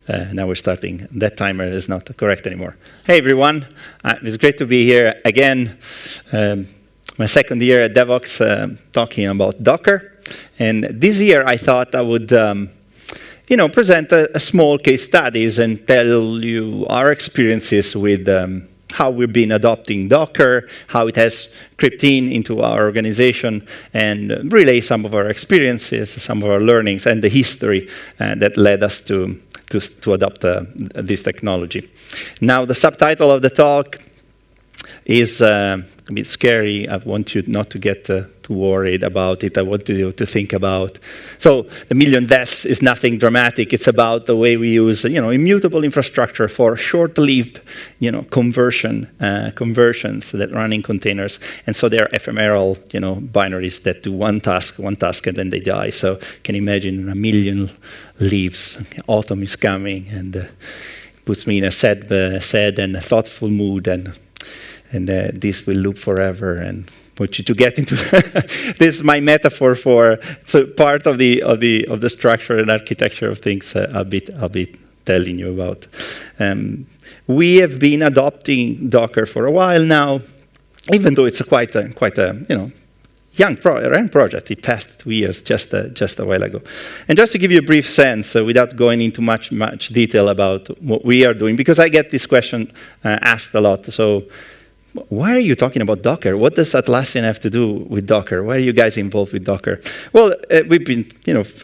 Now we're starting. That timer is not correct anymore. Hey, everyone. It's great to be here again. My second year at Devoxx, talking about Docker. And this year, I thought I would present a small case studies and tell you our experiences with how we've been adopting Docker, how it has crept into our organization, and relay some of our experiences, some of our learnings, and the history that led us to adopt this technology. Now, the subtitle of the talk is a bit scary. I want you not to get too worried about it. I want you to think about. So the million deaths is nothing dramatic. It's about the way we use, immutable infrastructure for short-lived, conversions that run in containers. And so they're ephemeral, binaries that do one task, and then they die. So you can imagine a million leaves. Autumn is coming, and puts me in a sad and a thoughtful mood, and this will loop forever, and want you to get into this is my metaphor for part of the structure and architecture of things. I'll be telling you about. We have been adopting Docker for a while now, even though it's quite a young project. It passed 2 years just a while ago. And just to give you a brief sense, without going into much detail about what we are doing, because I get this question asked a lot. So, why are you talking about Docker? What does Atlassian have to do with Docker? Why are you guys involved with Docker? Well, we've been,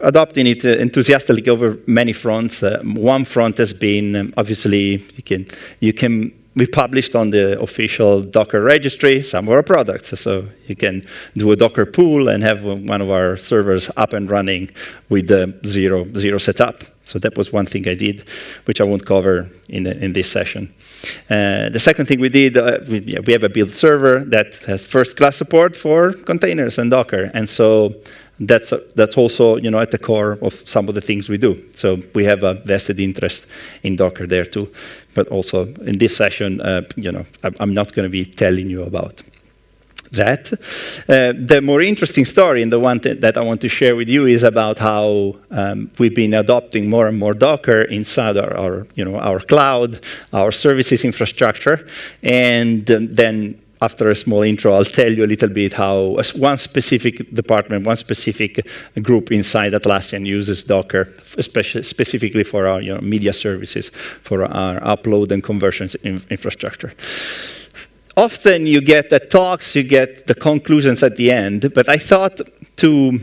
adopting it enthusiastically over many fronts. One front has been, obviously, we published on the official Docker registry some of our products. So you can do a Docker pool and have one of our servers up and running with zero setup. So that was one thing I did, which I won't cover in this session. The second thing we did, we have a build server that has first-class support for containers and Docker. And so that's also, at the core of some of the things we do. So we have a vested interest in Docker there too. But also in this session, I'm not going to be telling you about that. The more interesting story, and the one that I want to share with you, is about how we've been adopting more and more Docker inside our cloud, our services infrastructure, and then after a small intro, I'll tell you a little bit how one specific department, one specific group inside Atlassian uses Docker, specifically for our media services, for our upload and conversions infrastructure. Often you get the talks, you get the conclusions at the end, but I thought to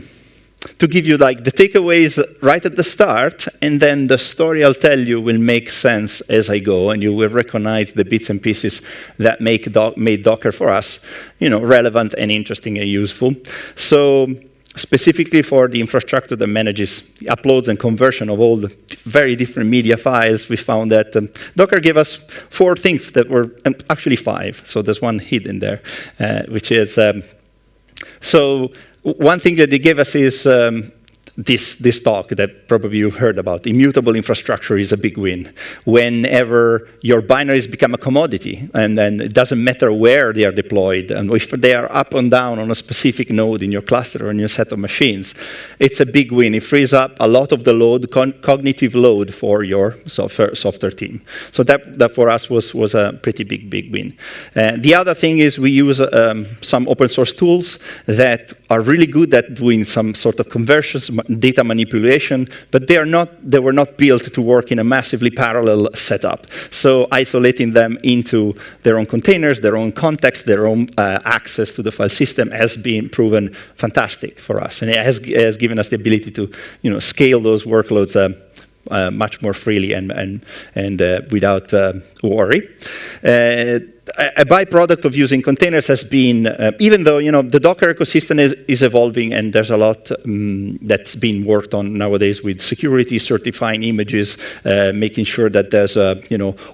give you the takeaways right at the start, and then the story I'll tell you will make sense as I go, and you will recognize the bits and pieces that made Docker for us, relevant and interesting and useful. So specifically for the infrastructure that manages the uploads and conversion of all the very different media files, we found that Docker gave us 4 things that were actually 5. So there's one hidden there, which is so one thing that they gave us is this talk that probably you've heard about. Immutable infrastructure is a big win. Whenever your binaries become a commodity, and then it doesn't matter where they are deployed, and if they are up and down on a specific node in your cluster or in your set of machines, it's a big win. It frees up a lot of the load, cognitive load for your software team. So that for us was a pretty big win. The other thing is we use some open source tools that are really good at doing some sort of conversions, data manipulation, but they were not built to work in a massively parallel setup. So isolating them into their own containers, their own context, their own access to the file system has been proven fantastic for us, and it has given us the ability to scale those workloads much more freely and without worry. A byproduct of using containers has been, even though the Docker ecosystem is evolving, and there's a lot that's being worked on nowadays with security, certifying images, making sure that there's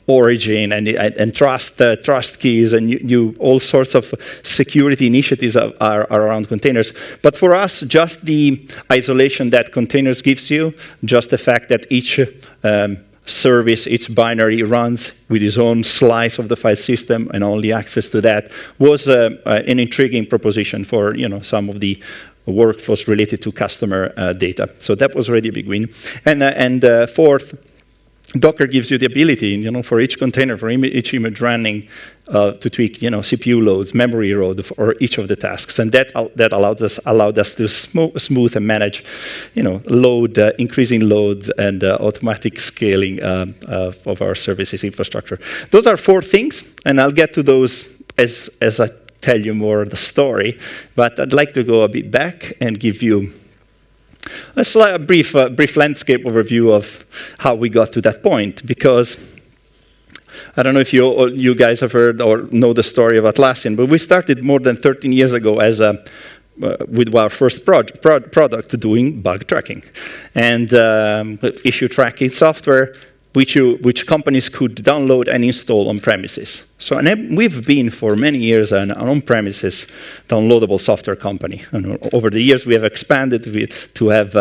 origin and trust keys, and all sorts of security initiatives are around containers. But for us, just the isolation that containers gives you, just the fact that each service, each binary runs with its own slice of the file system and only access to that, was an intriguing proposition for some of the workflows related to customer data. So that was already a big win. And fourth, Docker gives you the ability, for each container, for each image running, to tweak, CPU loads, memory load for each of the tasks, and that allowed us to smooth and manage, increasing loads and automatic scaling of our services infrastructure. Those are 4 things, and I'll get to those as I tell you more of the story. But I'd like to go a bit back and give you a brief landscape overview of how we got to that point, because I don't know if you guys have heard or know the story of Atlassian, but we started more than 13 years ago as with our first product doing bug tracking and issue tracking software, which companies could download and install on premises. So we've been for many years an on-premises downloadable software company. And over the years, we have expanded to have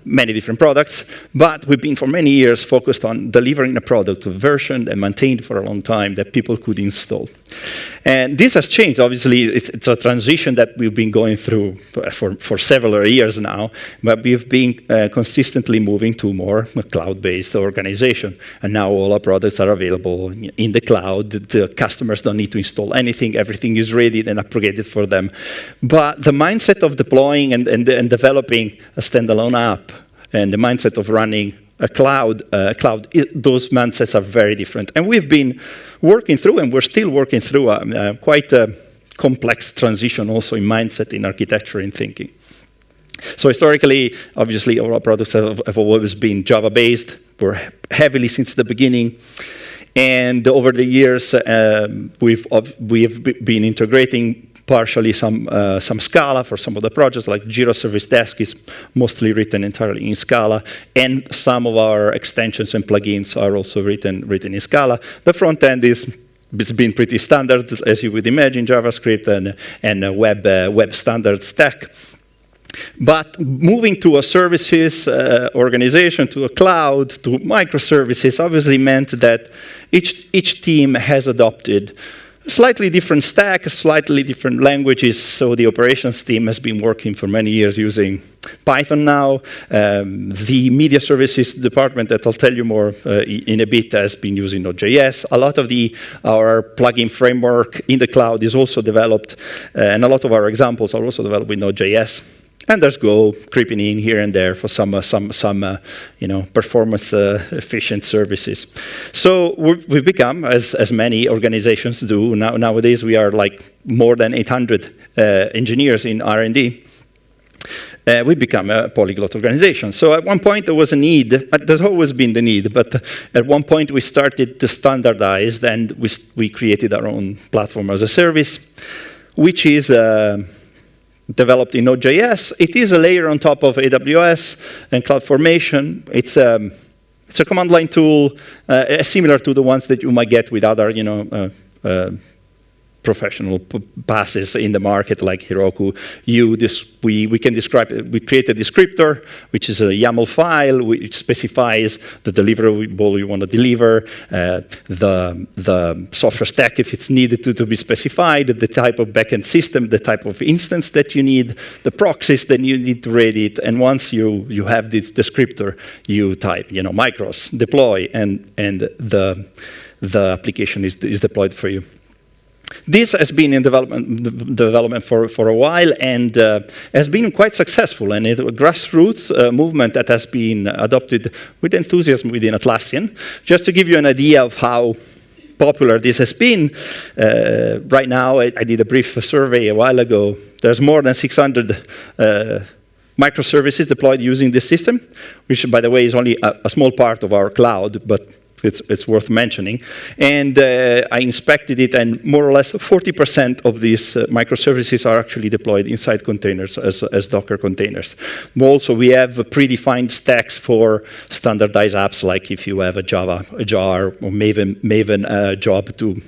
many different products, but we've been for many years focused on delivering a product versioned and maintained for a long time that people could install. And this has changed. Obviously, it's a transition that we've been going through for several years now, but we've been consistently moving to more cloud-based organization. And now all our products are available in the cloud. The customers don't need to install anything. Everything is ready and upgraded for them. But the mindset of deploying and developing a standalone app and the mindset of running a cloud, those mindsets are very different. And we've been working through, and we're still working through quite a complex transition also in mindset, in architecture, in thinking. So historically, obviously, our products have always been Java-based. We're heavily since the beginning. And over the years, we've been integrating partially some Scala for some of the projects, like Jira Service Desk is mostly written entirely in Scala, and some of our extensions and plugins are also written in Scala. The front end it's been pretty standard, as you would imagine, JavaScript and a web standard stack. But moving to a services organization, to a cloud, to microservices, obviously meant that each team has adopted slightly different stack, slightly different languages. So the operations team has been working for many years using Python now. The media services department, that I'll tell you more in a bit, has been using Node.js. A lot of our plugin framework in the cloud is also developed, and a lot of our examples are also developed with Node.js. And there's Go creeping in here and there for some performance efficient services. So we've become, as many organizations do nowadays, we are like more than 800 engineers in R&D. We've become a polyglot organization. So at one point there was a need. There's always been the need, but at one point we started to standardize, and we created our own platform as a service, which is developed in Node.js. It is a layer on top of AWS and CloudFormation. It's a command line tool similar to the ones that you might get with other, professional PaaSes in the market, like Heroku. We can describe it. We create a descriptor, which is a YAML file, which specifies the deliverable you want to deliver, the software stack if it's needed to be specified, the type of backend system, the type of instance that you need, the proxies that you need to read it. And once you have this descriptor, you type, macros, deploy, and the application is deployed for you. This has been in development for a while, and has been quite successful, and it's a grassroots movement that has been adopted with enthusiasm within Atlassian. Just to give you an idea of how popular this has been, right now, I did a brief survey a while ago. There's more than 600 microservices deployed using this system, which, by the way, is only a small part of our cloud, but it's worth mentioning. And I inspected it, and more or less 40% of these microservices are actually deployed inside containers as Docker containers. Also, we have predefined stacks for standardized apps, like if you have a Java, a jar, or Maven job to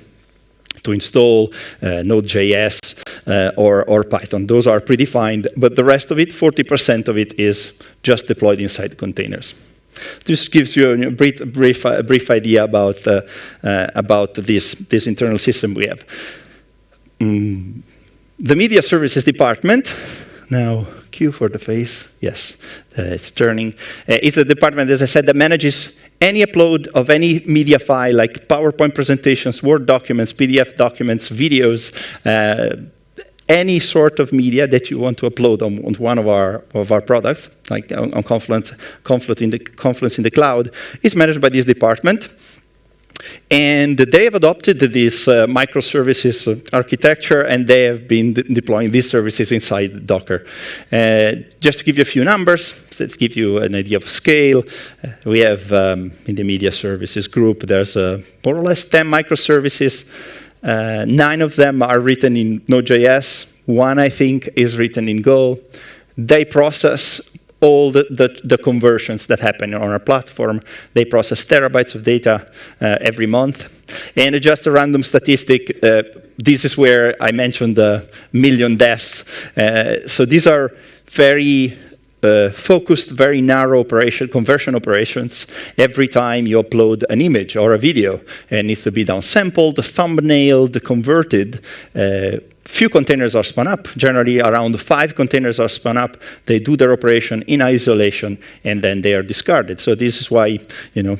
install, Node.js, or Python. Those are predefined, but the rest of it, 40% of it, is just deployed inside containers. This gives you a brief idea about this internal system we have. The media services department. Now, Q for the face. Yes, it's turning. It's a department, as I said, that manages any upload of any media file, like PowerPoint presentations, Word documents, PDF documents, videos, any sort of media that you want to upload on one of our products, like on Confluence in the cloud, is managed by this department. And they have adopted this microservices architecture, and they have been deploying these services inside Docker. Just to give you a few numbers, let's give you an idea of scale. We have, in the media services group, there's more or less 10 microservices. 9 of them are written in Node.js. 1, I think, is written in Go. They process all the conversions that happen on our platform. They process terabytes of data every month. And just a random statistic, this is where I mentioned the million deaths. So these are very focused, very narrow conversion operations. Every time you upload an image or a video, it needs to be downsampled, thumbnailed, converted. Few containers are spun up. Generally, around 5 containers are spun up. They do their operation in isolation, and then they are discarded. So this is why,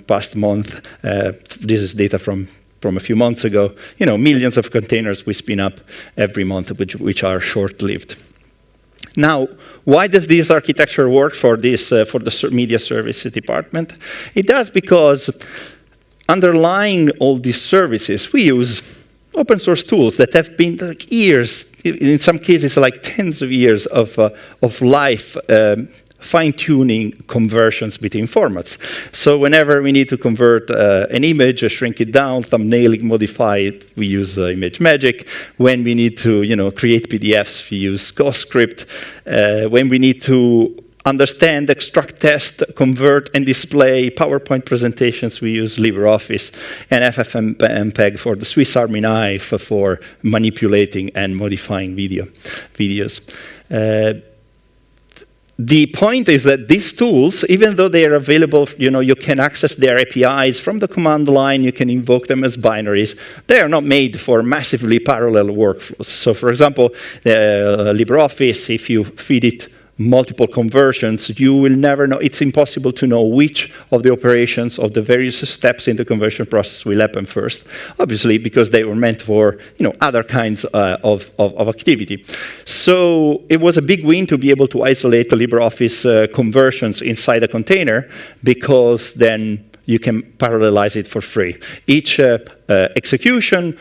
past month, this is data from a few months ago, millions of containers we spin up every month, which are short-lived. Now, why does this architecture work for the media services department? It does because underlying all these services, we use open source tools that have been like years, in some cases like tens of years of life, fine-tuning conversions between formats. So whenever we need to convert an image, shrink it down, thumbnail it, modify it, we use ImageMagick. When we need to create PDFs, we use GhostScript. When we need to understand, extract, test, convert, and display PowerPoint presentations, we use LibreOffice, and FFmpeg for the Swiss Army knife for manipulating and modifying videos. The point is that these tools, even though they are available, you can access their APIs from the command line, you can invoke them as binaries, they are not made for massively parallel workflows. So for example, LibreOffice, if you feed it multiple conversions, you will never know. It's impossible to know which of the operations of the various steps in the conversion process will happen first, obviously because they were meant for other kinds of activity. So it was a big win to be able to isolate the LibreOffice conversions inside a container, because then you can parallelize it for free. Each execution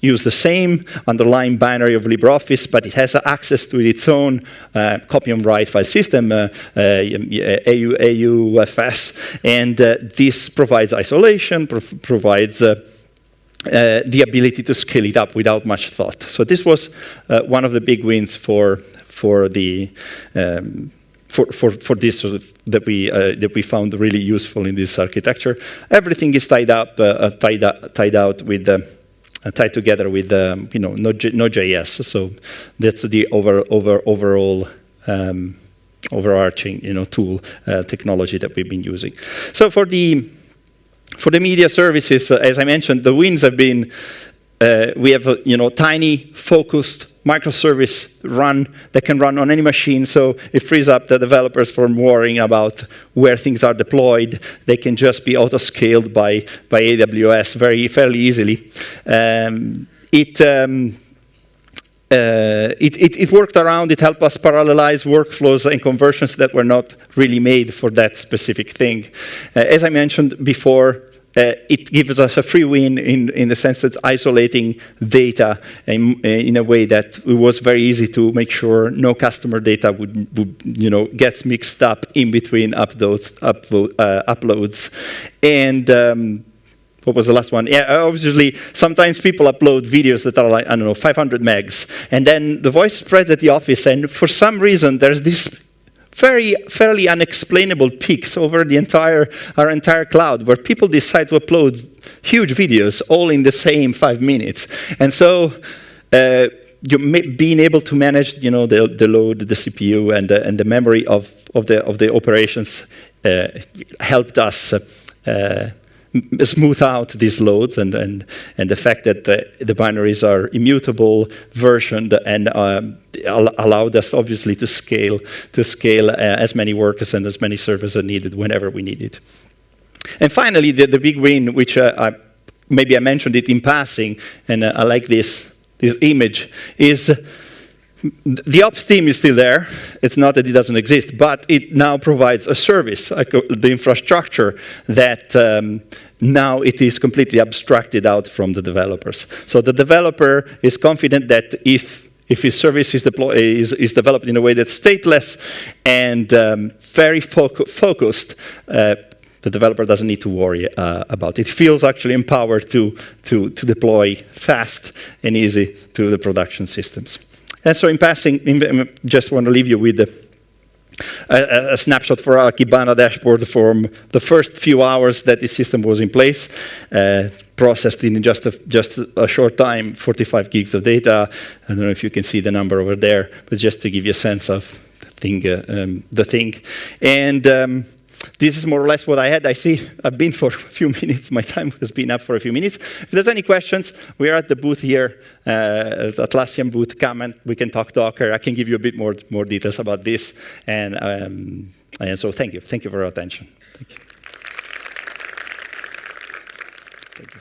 use the same underlying binary of LibreOffice, but it has access to its own copy and write file system, AUFS, and this provides isolation, provides the ability to scale it up without much thought. So this was one of the big wins for this that we found really useful in this architecture. Everything is tied together with Node.js. So that's the overall overarching tool technology that we've been using. So for the media services, as I mentioned, the wins have been we have tiny focused microservice that can run on any machine, so it frees up the developers from worrying about where things are deployed. They can just be auto-scaled by AWS fairly easily. It worked around, it helped us parallelize workflows and conversions that were not really made for that specific thing. As I mentioned before, it gives us a free win in the sense that isolating data in a way that it was very easy to make sure no customer data would gets mixed up in between uploads. And what was the last one? Yeah, obviously, sometimes people upload videos that are like, 500 megs. And then the voice spreads at the office, and for some reason, there's this fairly unexplainable peaks over our entire cloud, where people decide to upload huge videos all in the same 5 minutes. And so being able to manage the load, the CPU, and the memory of the operations helped us smooth out these loads and the fact that the binaries are immutable, versioned, and allowed us obviously to scale as many workers and as many servers as needed whenever we needed. And finally, the big win, which maybe I mentioned it in passing, and I like this image, is the ops team is still there. It's not that it doesn't exist, but it now provides a service, the infrastructure that now it is completely abstracted out from the developers. So the developer is confident that if his service is developed in a way that's stateless and very focused, the developer doesn't need to worry about it. It feels actually empowered to deploy fast and easy to the production systems. And so in passing, just want to leave you with a snapshot for our Kibana dashboard from the first few hours that the system was in place, processed in just a short time, 45 gigs of data. I don't know if you can see the number over there, but just to give you a sense of the thing. And this is more or less what I had. I see I've been for a few minutes. My time has been up for a few minutes. If there's any questions, we are at the booth here, the Atlassian booth. Come and we can talk Docker. I can give you a bit more details about this. And so thank you. Thank you for your attention. Thank you. Thank you.